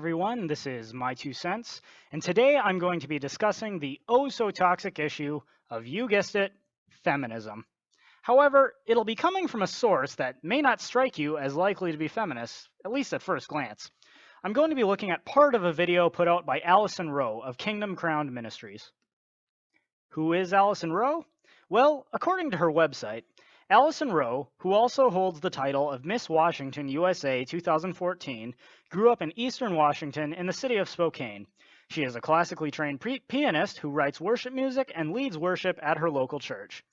everyone. This is My Two Cents, and today I'm going to be discussing the oh-so-toxic issue of, you guessed it, feminism. However, it'll be coming from a source that may not strike you as likely to be feminist, at least at first glance. I'm going to be looking at part of a video put out by Allyson Rowe of Kingdom Crowned Ministries. Who is Allyson Rowe? Well, according to her website, Allyson Rowe, who also holds the title of Miss Washington USA 2014, grew up in Eastern Washington in the city of Spokane. She is a classically trained pianist who writes worship music and leads worship at her local church.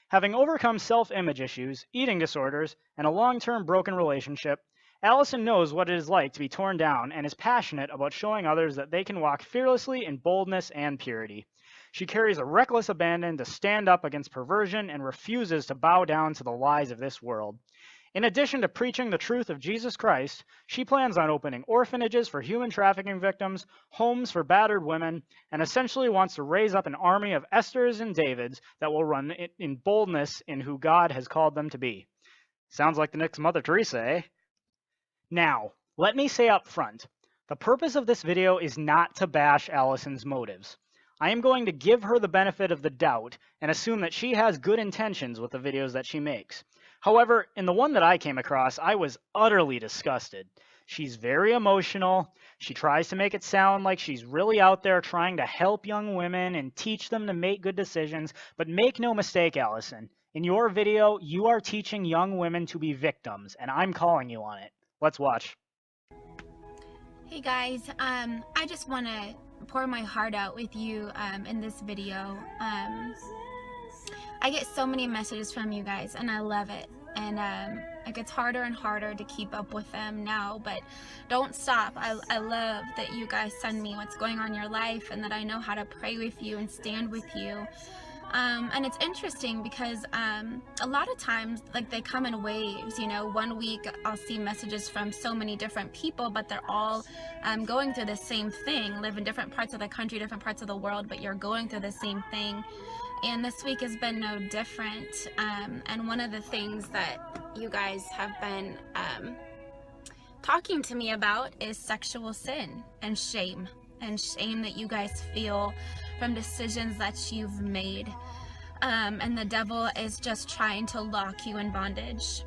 Having overcome self-image issues, eating disorders, and a long-term broken relationship, Allyson knows what it is like to be torn down and is passionate about showing others that they can walk fearlessly in boldness and purity. She carries a reckless abandon to stand up against perversion and refuses to bow down to the lies of this world. In addition to preaching the truth of Jesus Christ, she plans on opening orphanages for human trafficking victims, homes for battered women, and essentially wants to raise up an army of Esthers and Davids that will run in boldness in who God has called them to be. Sounds like the next Mother Teresa, eh? Now, let me say up front, the purpose of this video is not to bash Allyson's motives. I am going to give her the benefit of the doubt and assume that she has good intentions with the videos that she makes. However, in the one that I came across, I was utterly disgusted. She's very emotional. She tries to make it sound like she's really out there trying to help young women and teach them to make good decisions. But make no mistake, Allyson, in your video, you are teaching young women to be victims, and I'm calling you on it. Let's watch. Hey guys, I just want to pour my heart out with you in this video. I get so many messages from you guys and I love it, and it gets harder and harder to keep up with them now, but don't stop. I love that you guys send me what's going on in your life and that I know how to pray with you and stand with you. And it's interesting because a lot of times, like, they come in waves. You know, one week I'll see messages from so many different people, but they're all going through the same thing, live in different parts of the country, different parts of the world, but you're going through the same thing. And this week has been no different. And one of the things that you guys have been talking to me about is sexual sin and shame that you guys feel from decisions that you've made, and the devil is just trying to lock you in bondage.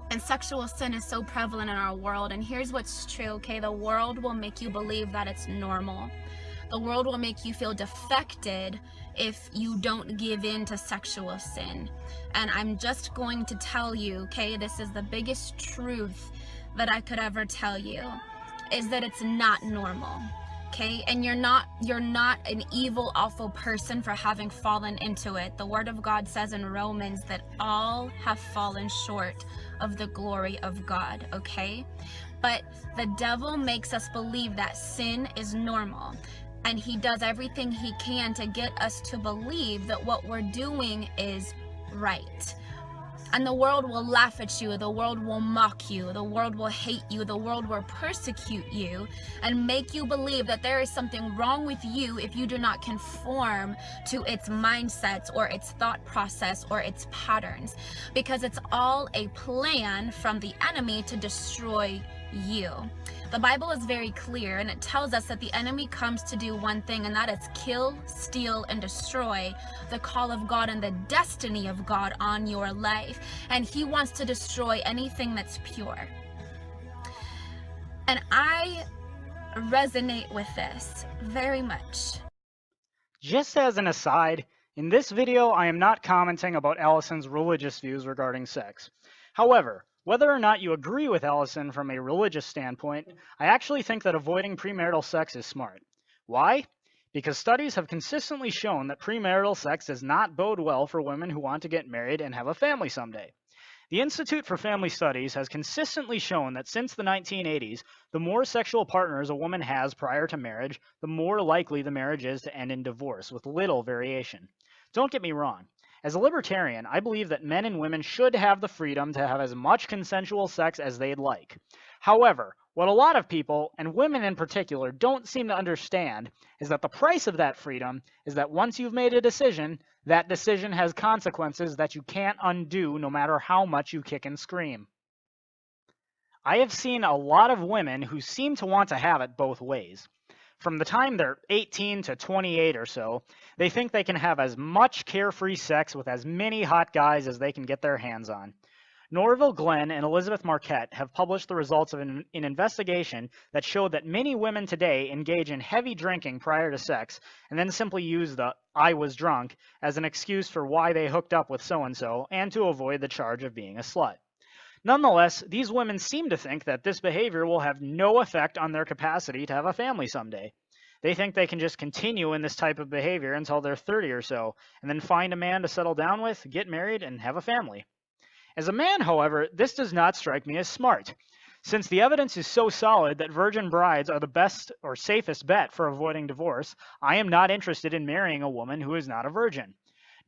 And sexual sin is so prevalent in our world, and here's what's true, okay? The world will make you believe that it's normal. The world will make you feel defected if you don't give in to sexual sin. And I'm just going to tell you, okay, this is the biggest truth that I could ever tell you, is that it's not normal. Okay, and you're not an evil, awful person for having fallen into it. The word of God says in Romans that all have fallen short of the glory of God, okay? But the devil makes us believe that sin is normal, and he does everything he can to get us to believe that what we're doing is right. And the world will laugh at you, the world will mock you, the world will hate you, the world will persecute you and make you believe that there is something wrong with you if you do not conform to its mindsets or its thought process or its patterns, because it's all a plan from the enemy to destroy you. The Bible is very clear, and it tells us that the enemy comes to do one thing, and that is kill, steal, and destroy the call of God and the destiny of God on your life. And he wants to destroy anything that's pure. And I resonate with this very much. Just as an aside, in this video I am not commenting about Allyson's religious views regarding sex. However, whether or not you agree with Allyson from a religious standpoint, I actually think that avoiding premarital sex is smart. Why? Because studies have consistently shown that premarital sex does not bode well for women who want to get married and have a family someday. The Institute for Family Studies has consistently shown that since the 1980s, the more sexual partners a woman has prior to marriage, the more likely the marriage is to end in divorce, with little variation. Don't get me wrong. As a libertarian, I believe that men and women should have the freedom to have as much consensual sex as they'd like. However, what a lot of people, and women in particular, don't seem to understand is that the price of that freedom is that once you've made a decision, that decision has consequences that you can't undo no matter how much you kick and scream. I have seen a lot of women who seem to want to have it both ways. From the time they're 18 to 28 or so, they think they can have as much carefree sex with as many hot guys as they can get their hands on. Norville Glenn and Elizabeth Marquette have published the results of an investigation that showed that many women today engage in heavy drinking prior to sex and then simply use the "I was drunk" as an excuse for why they hooked up with so-and-so and to avoid the charge of being a slut. Nonetheless, these women seem to think that this behavior will have no effect on their capacity to have a family someday. They think they can just continue in this type of behavior until they're 30 or so, and then find a man to settle down with, get married, and have a family. As a man, however, this does not strike me as smart. Since the evidence is so solid that virgin brides are the best or safest bet for avoiding divorce, I am not interested in marrying a woman who is not a virgin.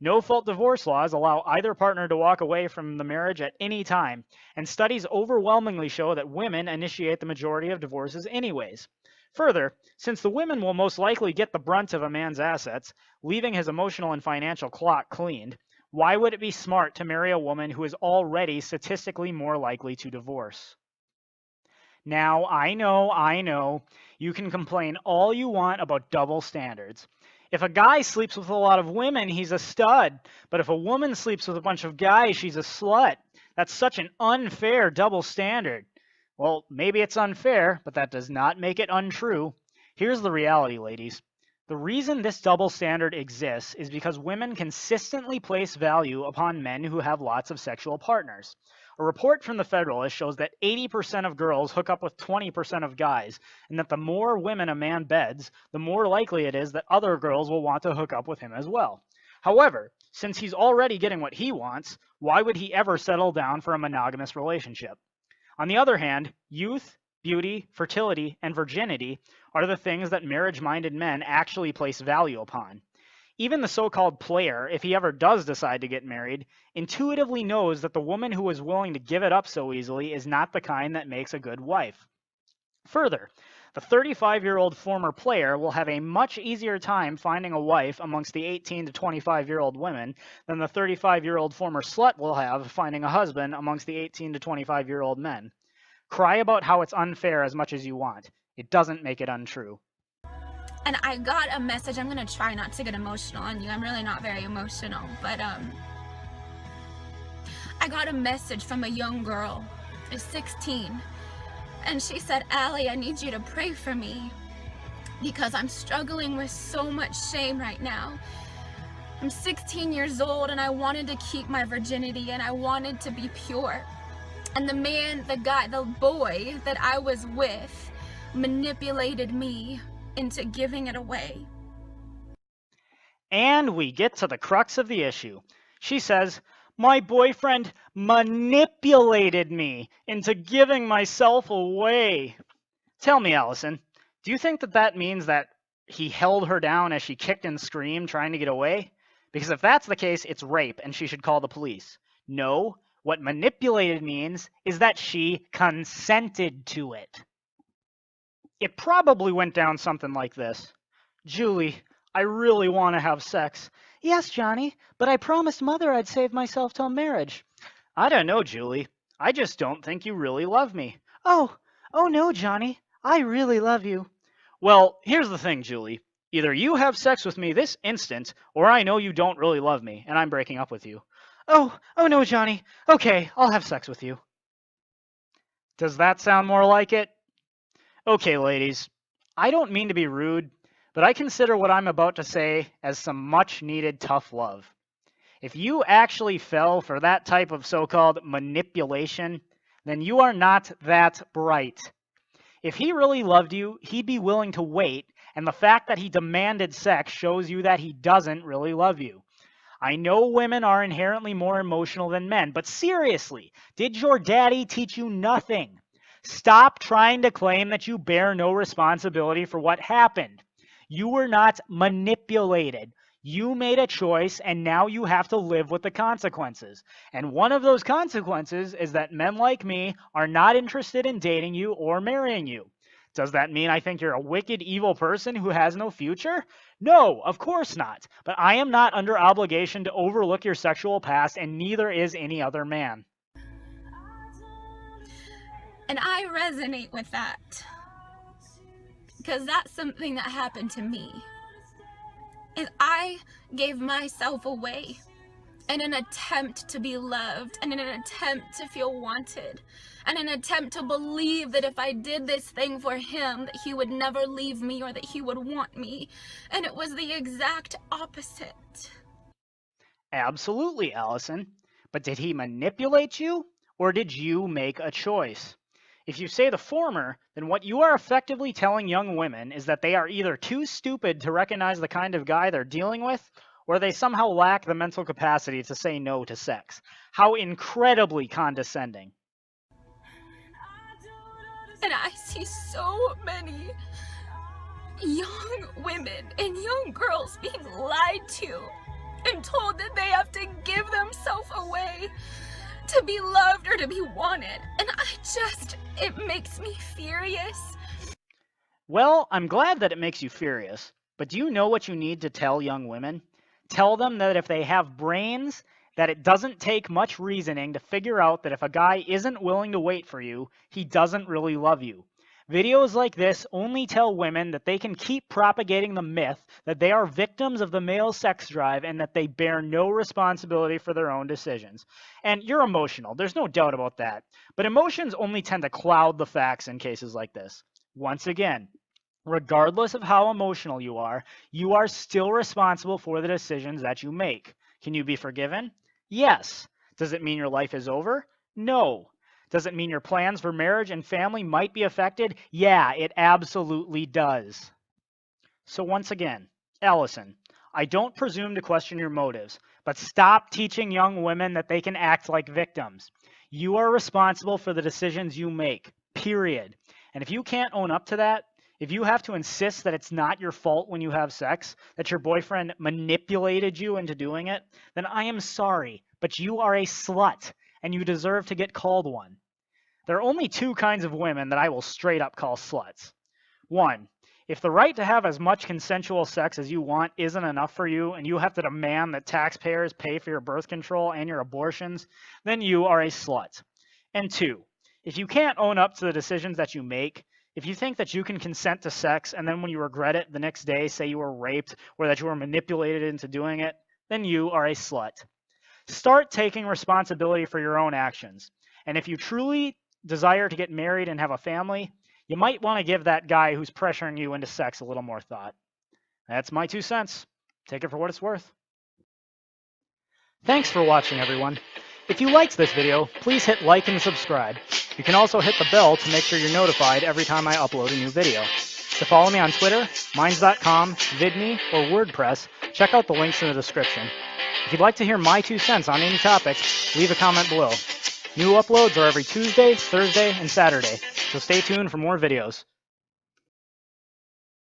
No-fault divorce laws allow either partner to walk away from the marriage at any time, and studies overwhelmingly show that women initiate the majority of divorces anyways. Further, since the women will most likely get the brunt of a man's assets, leaving his emotional and financial clock cleaned, why would it be smart to marry a woman who is already statistically more likely to divorce? Now, I know, you can complain all you want about double standards. If a guy sleeps with a lot of women, he's a stud. But if a woman sleeps with a bunch of guys, she's a slut. That's such an unfair double standard. Well, maybe it's unfair, but that does not make it untrue. Here's the reality, ladies. The reason this double standard exists is because women consistently place value upon men who have lots of sexual partners. A report from the Federalist shows that 80% of girls hook up with 20% of guys, and that the more women a man beds, the more likely it is that other girls will want to hook up with him as well. However, since he's already getting what he wants, why would he ever settle down for a monogamous relationship? On the other hand, youth, beauty, fertility, and virginity are the things that marriage-minded men actually place value upon. Even the so-called player, if he ever does decide to get married, intuitively knows that the woman who is willing to give it up so easily is not the kind that makes a good wife. Further, the 35-year-old former player will have a much easier time finding a wife amongst the 18 to 25-year-old women than the 35-year-old former slut will have finding a husband amongst the 18 to 25-year-old men. Cry about how it's unfair as much as you want. It doesn't make it untrue. And I got a message. I'm gonna try not to get emotional on you. I'm really not very emotional, but I got a message from a young girl, she's 16, and she said, "Allie, I need you to pray for me because I'm struggling with so much shame right now. I'm 16 years old and I wanted to keep my virginity and I wanted to be pure. And the man, the guy, the boy that I was with manipulated me into giving it away." And we get to the crux of the issue. She says, "My boyfriend manipulated me into giving myself away." Tell me, Allyson, do you think that means that he held her down as she kicked and screamed trying to get away? Because if that's the case, it's rape and she should call the police. No, what manipulated means is that she consented to it. It probably went down something like this. "Julie, I really want to have sex." "Yes, Johnny, but I promised Mother I'd save myself till marriage." "I don't know, Julie. I just don't think you really love me." Oh no, Johnny, I really love you." "Well, here's the thing, Julie. Either you have sex with me this instant, or I know you don't really love me, and I'm breaking up with you." Oh no, Johnny. Okay, I'll have sex with you." Does that sound more like it? Okay, ladies, I don't mean to be rude, but I consider what I'm about to say as some much-needed tough love. If you actually fell for that type of so-called manipulation, then you are not that bright. If he really loved you, he'd be willing to wait, and the fact that he demanded sex shows you that he doesn't really love you. I know women are inherently more emotional than men, but seriously, did your daddy teach you nothing? Stop trying to claim that you bear no responsibility for what happened. You were not manipulated. You made a choice, and now you have to live with the consequences. And one of those consequences is that men like me are not interested in dating you or marrying you. Does that mean I think you're a wicked, evil person who has no future? No, of course not. But I am not under obligation to overlook your sexual past, and neither is any other man. And I resonate with that. Because that's something that happened to me. And I gave myself away in an attempt to be loved, and in an attempt to feel wanted, and an attempt to believe that if I did this thing for him, that he would never leave me or that he would want me. And it was the exact opposite. Absolutely, Allyson. But did he manipulate you, or did you make a choice? If you say the former, then what you are effectively telling young women is that they are either too stupid to recognize the kind of guy they're dealing with, or they somehow lack the mental capacity to say no to sex. How incredibly condescending. And I see so many young women and young girls being lied to and told that they have to give themselves away to be loved or to be wanted. And it makes me furious. Well, I'm glad that it makes you furious, but do you know what you need to tell young women? Tell them that if they have brains, that it doesn't take much reasoning to figure out that if a guy isn't willing to wait for you, he doesn't really love you. Videos like this only tell women that they can keep propagating the myth that they are victims of the male sex drive and that they bear no responsibility for their own decisions. And you're emotional, there's no doubt about that. But emotions only tend to cloud the facts in cases like this. Once again, regardless of how emotional you are still responsible for the decisions that you make. Can you be forgiven? Yes. Does it mean your life is over? No. Does it mean your plans for marriage and family might be affected? Yeah, it absolutely does. So once again, Allyson, I don't presume to question your motives, but stop teaching young women that they can act like victims. You are responsible for the decisions you make, period. And if you can't own up to that, if you have to insist that it's not your fault when you have sex, that your boyfriend manipulated you into doing it, then I am sorry, but you are a slut, and you deserve to get called one. There are only two kinds of women that I will straight up call sluts. One, if the right to have as much consensual sex as you want isn't enough for you, and you have to demand that taxpayers pay for your birth control and your abortions, then you are a slut. And two, if you can't own up to the decisions that you make, if you think that you can consent to sex and then when you regret it the next day say you were raped or that you were manipulated into doing it, then you are a slut. Start taking responsibility for your own actions. And if you truly desire to get married and have a family, you might want to give that guy who's pressuring you into sex a little more thought. That's my 2 cents. Take it for what it's worth. Thanks for watching, everyone. If you liked this video, please hit like and subscribe. You can also hit the bell to make sure you're notified every time I upload a new video. To follow me on Twitter, minds.com, VidMe, or WordPress, check out the links in the description. If you'd like to hear my 2 cents on any topic, leave a comment below. New uploads are every Tuesday, Thursday, and Saturday, so stay tuned for more videos.